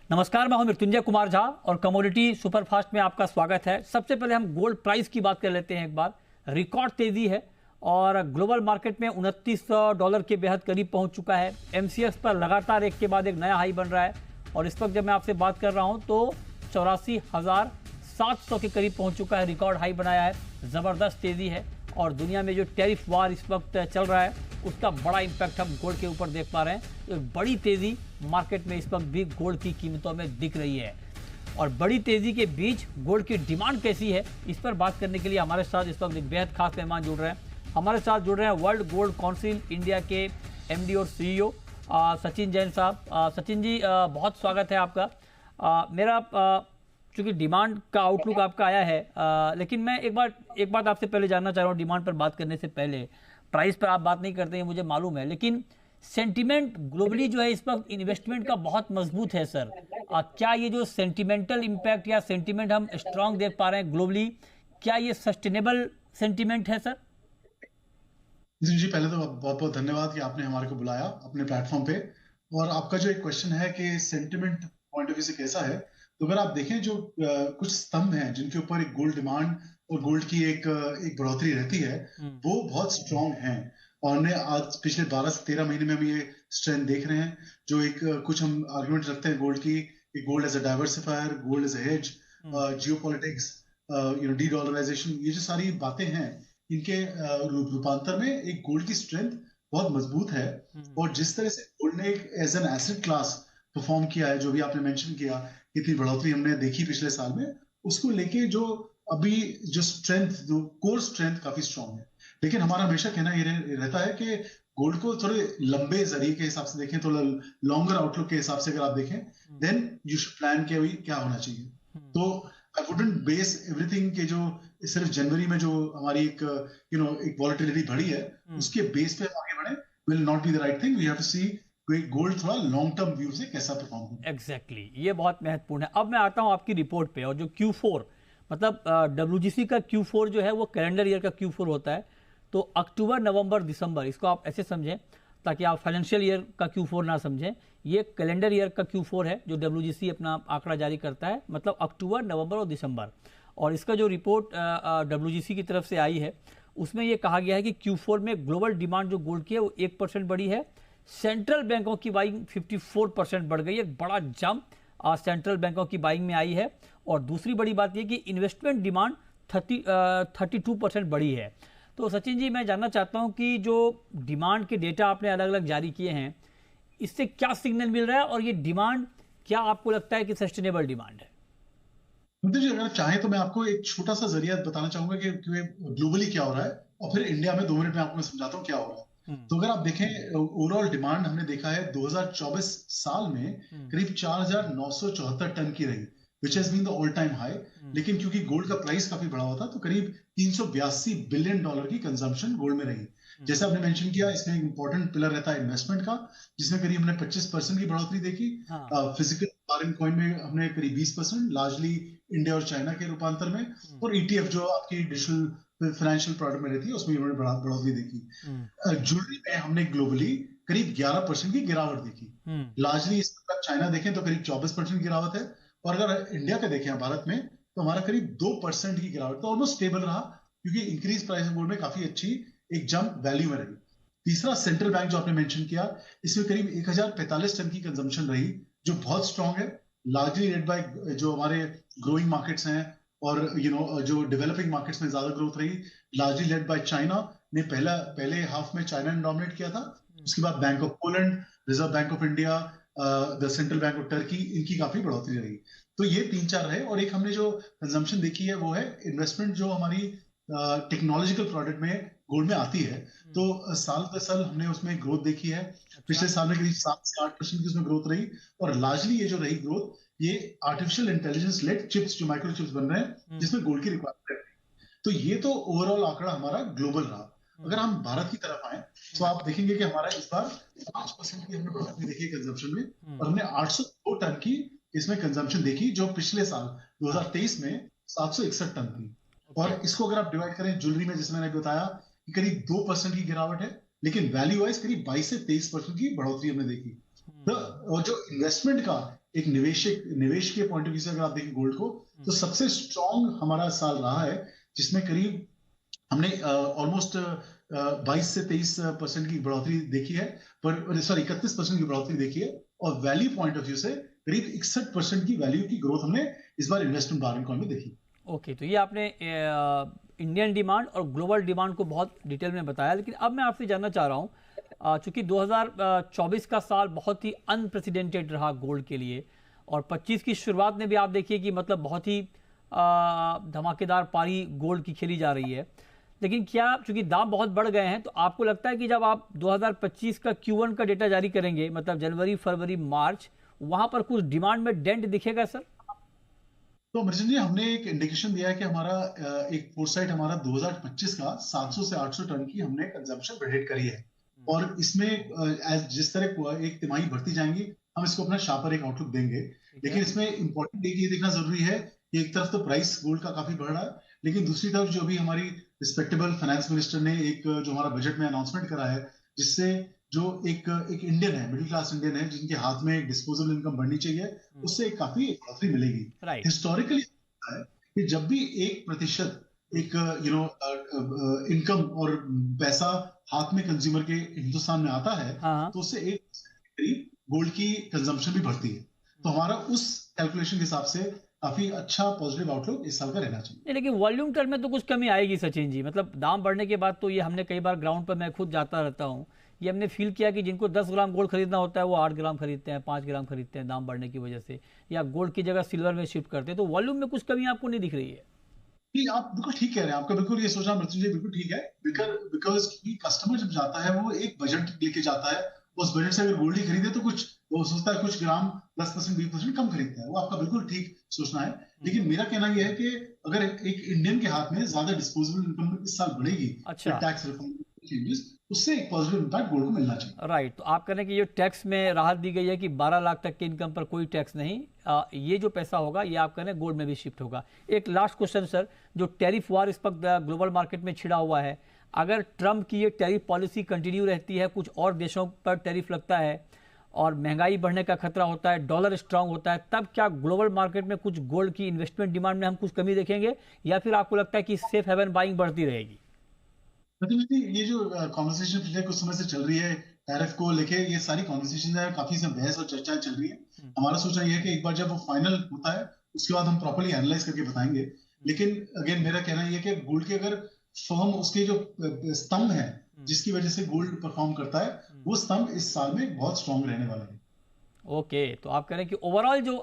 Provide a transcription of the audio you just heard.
नमस्कार, मैं हूं मृत्युंजय कुमार झा और कमोडिटी सुपरफास्ट में आपका स्वागत है। सबसे पहले हम गोल्ड प्राइस की बात कर लेते हैं। एक बार रिकॉर्ड तेजी है और ग्लोबल मार्केट में $2900 के बेहद करीब पहुंच चुका है। एमसीएक्स पर लगातार एक के बाद एक नया हाई बन रहा है और इस वक्त जब मैं आपसे बात कर रहा हूं तो 84,700 के करीब पहुंच चुका है, रिकॉर्ड हाई बनाया है। ज़बरदस्त तेजी है और दुनिया में जो टैरिफ वार इस वक्त चल रहा है उसका बड़ा इम्पैक्ट हम गोल्ड के ऊपर देख पा रहे हैं। एक बड़ी तेजी मार्केट में इस वक्त भी गोल्ड की कीमतों में दिख रही है और बड़ी तेजी के बीच गोल्ड की डिमांड कैसी है, इस पर बात करने के लिए हमारे साथ इस वक्त एक बेहद खास मेहमान जुड़ रहे हैं। हमारे साथ जुड़ रहे हैं वर्ल्ड गोल्ड काउंसिल इंडिया के एमडी और सीईओ सचिन जैन साहब। सचिन जी, बहुत स्वागत है आपका। मेरा चूंकि डिमांड का आउटलुक आपका आया है, लेकिन मैं एक बात आपसे पहले जानना चाह रहा हूँ। डिमांड पर बात करने से पहले प्राइस पर आप बात नहीं करते हैं, मुझे मालूम है, लेकिन सेंटिमेंट ग्लोबली जो है इस वक्त इन्वेस्टमेंट का बहुत मजबूत है सर। क्या ये जो सेंटिमेंटल इम्पैक्ट या सेंटिमेंट हम स्ट्रांग देख पा रहे हैं ग्लोबली, क्या ये सस्टेनेबल सेंटिमेंट है सर? जी, पहले तो बहुत बहुत धन्यवाद कि आपने हमारे को बुलाया अपने प्लेटफॉर्म पे। और आपका जो एक क्वेश्चन है कि सेंटिमेंट पॉइंट ऑफ व्यू से कैसा है, तो अगर आप देखें जो कुछ स्तंभ हैं जिनके ऊपर एक गोल्ड डिमांड और गोल्ड की एक बढ़ोतरी रहती है, वो बहुत स्ट्रांग हैं। और हमने आज पिछले 12 से 13 महीने में हम ये स्ट्रेंथ देख रहे हैं। जो एक कुछ हम आर्गुमेंट रखते हैं गोल्ड की, gold as a diversifier, gold as a hedge, geopolitics, dedollarization, ये जो सारी बातें हैं, इनके रूपांतर में एक गोल्ड की स्ट्रेंथ बहुत मजबूत है। और जिस तरह से गोल्ड ने एक as an asset class perform किया है, जो भी आपने मेंशन किया, इतनी बढ़ोतरी हमने देखी पिछले साल में, उसको लेके जो अभी जो स्ट्रेंथ, जो कोर स्ट्रेंथ काफी स्ट्रांग है। लेकिन हमारा हमेशा कहना ये रहता है कि गोल्ड को थोड़े लंबे जरिए के हिसाब से देखें, थोड़ा लॉन्गर आउटलुक के हिसाब से अगर आप देखें, देन यू शुड प्लान के क्या होना चाहिए। तो आई वुडंट बेस एवरीथिंग के जो सिर्फ जनवरी में जो हमारी एक एक वॉलेटिलिटी बढ़ी है, उसके बेस पे हम आगे बढ़े, will not be the right thing. We have to see gold थोड़ा लॉन्ग टर्म व्यू से कैसा परफॉर्म हो। एग्जैक्टली, ये बहुत महत्वपूर्ण है। अब मैं आता हूँ आपकी रिपोर्ट पे, और जो Q4 मतलब WGC का Q4 जो है वो कैलेंडर ईयर का Q4 होता है। तो अक्टूबर, नवंबर, दिसंबर, इसको आप ऐसे समझें ताकि आप फाइनेंशियल ईयर का Q4 ना समझें। ये कैलेंडर ईयर का Q4 है जो WGC अपना आंकड़ा जारी करता है, मतलब अक्टूबर, नवंबर और दिसंबर। और इसका जो रिपोर्ट WGC की तरफ से आई है उसमें ये कहा गया है कि Q4 में ग्लोबल डिमांड जो गोल्ड की है वो 1% बढ़ी है। सेंट्रल बैंकों की बाइंग 54% बढ़ गई, एक बड़ा जंप सेंट्रल बैंकों की बाइंग में आई है। और दूसरी बड़ी बात यह कि इन्वेस्टमेंट डिमांड 32% बढ़ी है। तो सचिन जी, मैं जानना चाहता हूं कि जो डिमांड के डेटा आपने अलग अलग जारी किए हैं, इससे क्या सिग्नल मिल रहा है और ये डिमांड क्या आपको लगता है कि सस्टेनेबल डिमांड है? जी, अगर चाहें तो मैं आपको एक छोटा सा जरिया बताना चाहूंगा कि ग्लोबली क्या हो रहा है, और फिर इंडिया में 2 मिनट में आपको मैं समझाता हूँ क्या हो रहा है। तो अगर आप देखें ओवरऑल डिमांड, हमने देखा है 2024 साल में करीब 4,974 टन की रही, which has been the all time high. लेकिन क्योंकि गोल्ड का प्राइस काफी बढ़ा हुआ था, तो करीब $382 बिलियन की कंजम्पशन गोल्ड में रही। जैसे आपने मेंशन किया, इसमें एक इंपॉर्टेंट पिलर रहता है इन्वेस्टमेंट का, जिसमें करीब हमने 25% की बढ़ोतरी देखी। फिजिकल फॉरेन कॉइन में हमने करीब 20%, लार्जली इंडिया और चाइना के रूपांतर में। और ईटीएफ जो आपकी डिजिटल फाइनेंशियल प्रोडक्ट में रहती है, उसमें उन्होंने बढ़ोतरी देखी। ज्वेलरी में हमने ग्लोबली करीब 11% की गिरावट देखी। लार्जली इसका चाइना देखें तो करीब 24% गिरावट है, और अगर इंडिया का देखें भारत में, तो हमारा करीब 2% की गिरावट, तो ऑलमोस्ट स्टेबल रहा, क्योंकि इंक्रीज प्राइस ऑफ गोल्ड में काफी अच्छी एक जंप वैल्यू में रही। तीसरा, सेंट्रल बैंक जो आपने मेंशन किया, इसमें करीब 1045 टन की कंजम्पशन रही, जो बहुत स्ट्रांग है। लार्जली लेड बाय जो हमारे ग्रोइंग मार्केट्स हैं, और जो डेवलपिंग मार्केट्स में ज्यादा ग्रोथ रही, लार्जली लेड बाय चाइना ने पहले हाफ में चाइना ने डोमिनेट किया था। उसके बाद bank of Poland, reserve bank of India, the central bank of Turkey, इनकी काफी बढ़ोतरी रही। तो ये 3-4 रहे। और एक हमने जो कंजम्पशन देखी है वो है इन्वेस्टमेंट, जो हमारी टेक्नोलॉजिकल प्रोडक्ट में गोल्ड में आती है। तो साल दर साल हमने उसमें ग्रोथ देखी है। पिछले साल में करीब 7 से 8% की उसमें ग्रोथ रही। और लार्जली ये जो रही ग्रोथ, ये आर्टिफिशियल इंटेलिजेंस लेड चिप्स, जो माइक्रो चिप्स बन रहे हैं, जिसमें गोल्ड की रिक्वायरमेंट है। तो ये तो ओवरऑल आंकड़ा हमारा ग्लोबल रहा। अगर हम भारत की तरफ आए, तो आप देखेंगे कि हमारा इस बार 5% की हमने बढ़ोतरी देखी कंजम्पशन में, और हमने 802 टन की इसमें कंजम्पशन देखी, जो पिछले साल 2023 में 761 टन थी। और इसको अगर आप डिवाइड करें ज्वेलरी में, जैसे मैंने बताया कि करीब 2% की गिरावट है, लेकिन वैल्यू वाइज करीब 22 से 23% की बढ़ोतरी हमने देखी। और जो इन्वेस्टमेंट का एक निवेश के पॉइंट ऑफ व्यू से अगर आप देखें गोल्ड को, तो सबसे स्ट्रॉन्ग हमारा साल रहा है, जिसमें करीब हमने ऑलमोस्ट 22 से 23% की बढ़ोतरी देखी है, पर सॉरी 31% की बढ़ोतरी देखी है, और वैल्यू पॉइंट ऑफ व्यू से करीब 61% की वैल्यू की ग्रोथ हमने इस बार इन्वेस्टमेंट बारगेन कॉइन में देखी। ओके, तो ये आपने इंडियन डिमांड और ग्लोबल डिमांड को बहुत डिटेल में बताया, लेकिन अब मैं आपसे जानना चाह रहा हूँ, चूंकि 2024 का साल बहुत ही अनप्रेसिडेंटेड रहा गोल्ड के लिए, और 25 की शुरुआत में भी आप देखिए कि मतलब बहुत ही धमाकेदार पारी गोल्ड की खेली जा रही है, लेकिन क्या चूंकि दाम बहुत बढ़ गए हैं, तो आपको लगता है कि जब आप 2025 का Q1 का डेटा जारी करेंगे, मतलब जनवरी, फरवरी, मार्च, वहां पर कुछ डिमांड में डेंट दिखेगा सर? तो अमरचंद जी, हमने एक इंडिकेशन दिया है कि हमारा एक फोरसाइट हमारा 2025 का 700 से 800 टन की हमने कंजम्पशन प्रेडिक्ट करी है, और इसमें जिस तरह एक तिमाही बढ़ती जाएंगी, हम इसको अपना शार्पर एक आउटलुक देंगे। लेकिन इसमें इंपॉर्टेंट ये देखना जरूरी है कि एक तरफ तो प्राइस गोल्ड का काफी बढ़ रहा है, लेकिन दूसरी तरफ जो भी हमारी रिस्पेक्टेबल फाइनेंस मिनिस्टर ने एक जो हमारा बजट में अनाउंसमेंट करा है, जिससे जो एक इंडियन है, मिडिल क्लास इंडियन है, जिनके हाथ में डिस्पोजेबल इनकम बढ़नी चाहिए, उससे काफी बढ़ोतरी मिलेगी। राइट। हिस्टोरिकली है कि जब भी 1% एक इनकम और पैसा हाथ में कंज्यूमर के हिंदुस्तान में आता है, हाँ, तो उससे 1% करीब गोल्ड की कंजम्पशन भी बढ़ती है। तो हमारा उस कैलकुलेशन के हिसाब से काफी अच्छा पॉजिटिव आउटलुक इस साल का रहना चाहिए। नहीं, लेकिन वॉल्यूम टर्म में तो कुछ कमी आएगी सचिन जी, मतलब दाम बढ़ने के बाद तो ये हमने कई बार ग्राउंड पर, मैं खुद जाता रहता हूँ, ये हमने फील किया कि जिनको 10 ग्राम गोल्ड खरीदना होता है वो 8 ग्राम खरीदते हैं, 5 ग्राम खरीदते हैं दाम बढ़ने की वजह से, या गोल्ड की जगह सिल्वर में शिफ्ट करते हैं, तो वॉल्यूम में कुछ कमी आपको नहीं दिख रही है? नहीं, आप बिल्कुल ठीक कह रहे हैं, आपका बिल्कुल ये सोचना मृत्युंजय बिल्कुल ठीक है, बिकॉज कस्टमर जब जाता है वो एक बजट लेके जाता है, उस बजट से अगर गोल्ड ही खरीदे तो कुछ वो सोचता है कुछ ग्राम 10% 20% कम खरीदता है, वो आपका बिल्कुल ठीक सोचना है। लेकिन मेरा कहना यह है कि अगर एक इंडियन के हाथ में ज्यादा डिस्पोजेबल इनकम इस साल बढ़ेगी, अच्छा। टैक्स रिफॉर्म चेंजेस, उससे एक पॉजिटिव इम्पैक्ट गोल्ड को मिलना चाहिए। राइट, तो आप कह रहे हैं कि ये टैक्स में राहत दी गई है कि 12 लाख तक की इनकम पर कोई टैक्स नहीं, ये जो पैसा होगा ये आप कह रहे हैं गोल्ड में भी शिफ्ट होगा। एक लास्ट क्वेश्चन सर, जो टैरिफ वार इस वक्त ग्लोबल मार्केट में छिड़ा हुआ है, अगर ट्रम्प की ये टैरिफ पॉलिसी कंटिन्यू रहती है, कुछ और देशों पर टैरिफ लगता है और महंगाई बढ़ने का खतरा होता है, डॉलर स्ट्रांग होता है, तब क्या ग्लोबल मार्केट में कुछ गोल्ड की इन्वेस्टमेंट डिमांड में हम कुछ कमी देखेंगे, या फिर आपको लगता है कि सेफ हेवन बाइंग बढ़ती रहेगी? ये जो कॉन्वर्सेशन पिछले कुछ समय से चल रही है टैरिफ को लेके, ये सारी कॉन्वर्सेशन है, काफी सब बहस और चर्चा चल रही है। हमारा सोचना ये है कि एक बार जब वो फाइनल होता है, उसके बाद हम प्रॉपर्ली एनालाइज करके बताएंगे। लेकिन अगेन मेरा कहना ये है कि गोल्ड के अगर फर्म उसके जो स्तंभ है जिसकी वजह से गोल्ड परफॉर्म करता है, वो स्तंभ इस साल में बहुत स्ट्रांग रहने वाले हैं। ओके, तो आप कह रहे हैं कि ओवरऑल जो